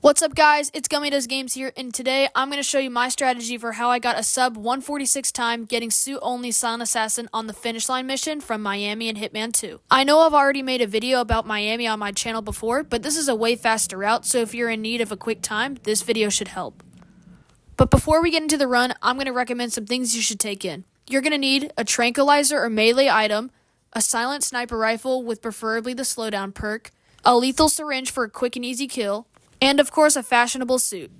What's up guys, it's Gummy Does Games here, and today I'm going to show you my strategy for how I got a sub 146 time getting suit only silent assassin on the finish line mission from Miami and Hitman 2. I know I've already made a video about Miami on my channel before, but this is a way faster route, so if you're in need of a quick time, this video should help. But before we get into the run, I'm going to recommend some things you should take in. You're going to need a tranquilizer or melee item, a silent sniper rifle with preferably the slowdown perk, a lethal syringe for a quick and easy kill, and of course a fashionable suit.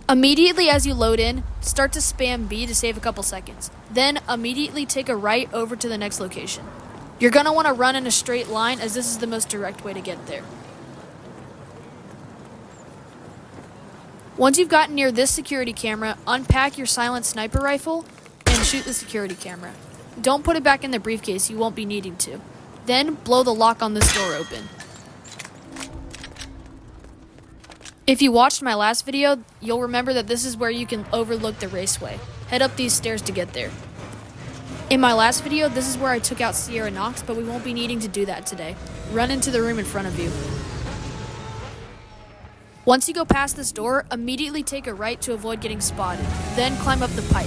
Immediately as you load in, start to spam B to save a couple seconds. Then immediately take a right over to the next location. You're going to want to run in a straight line as this is the most direct way to get there. Once you've gotten near this security camera, unpack your silent sniper rifle and shoot the security camera. Don't put it back in the briefcase, you won't be needing to. Then blow the lock on this door open. If you watched my last video, you'll remember that this is where you can overlook the raceway. Head up these stairs to get there. In my last video, this is where I took out Sierra Knox, but we won't be needing to do that today. Run into the room in front of you. Once you go past this door, immediately take a right to avoid getting spotted. Then climb up the pipe.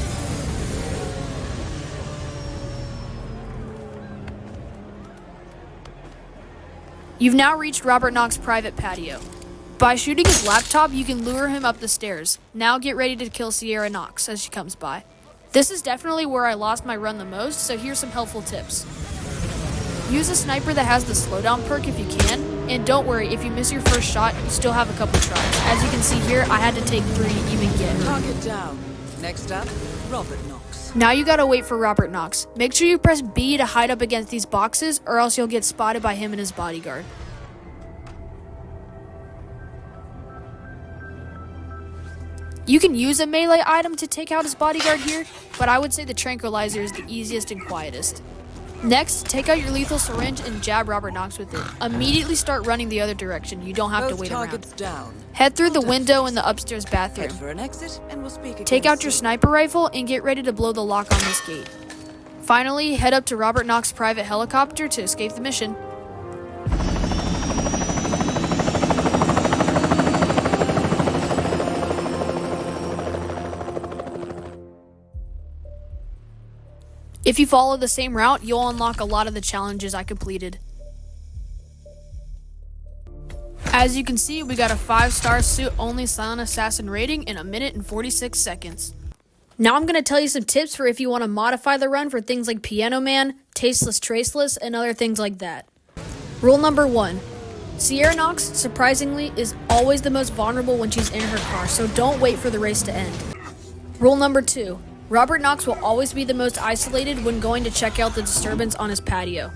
You've now reached Robert Knox's private patio. By shooting his laptop, you can lure him up the stairs. Now get ready to kill Sierra Knox as she comes by. This is definitely where I lost my run the most, so here's some helpful tips. Use a sniper that has the slowdown perk if you can, and don't worry, if you miss your first shot, you still have a couple tries. As you can see here, I had to take 3 to even get her. Target down. Next up, Robert Knox. Now you gotta wait for Robert Knox. Make sure you press B to hide up against these boxes, or else you'll get spotted by him and his bodyguard. You can use a melee item to take out his bodyguard here, but I would say the tranquilizer is the easiest and quietest. Next, take out your lethal syringe and jab Robert Knox with it. Immediately start running the other direction. You don't have to wait around. Down. Head through the window in the upstairs bathroom. Head for an exit and we'll speak again Take out your soon. sniper rifle and get ready to blow the lock on this gate. Finally, head up to Robert Knox's private helicopter to escape the mission. If you follow the same route, you'll unlock a lot of the challenges I completed. As you can see, we got a 5-star suit only silent assassin rating in 1 minute and 46 seconds. Now I'm going to tell you some tips for if you want to modify the run for things like Piano Man, Tasteless Traceless, and other things like that. Rule number 1. Sierra Knox, surprisingly, is always the most vulnerable when she's in her car, so don't wait for the race to end. Rule number 2. Robert Knox will always be the most isolated when going to check out the disturbance on his patio.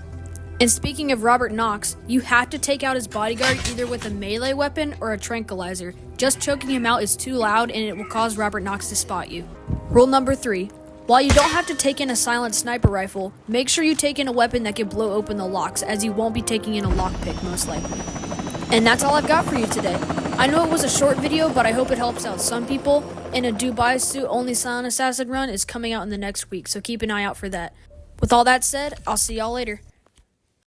And speaking of Robert Knox, you have to take out his bodyguard either with a melee weapon or a tranquilizer. Just choking him out is too loud and it will cause Robert Knox to spot you. Rule number 3. While you don't have to take in a silent sniper rifle, make sure you take in a weapon that can blow open the locks, as you won't be taking in a lockpick most likely. And that's all I've got for you today. I know it was a short video, but I hope it helps out some people, and a Dubai suit only silent assassin run is coming out in the next week, so keep an eye out for that. With all that said, I'll see y'all later.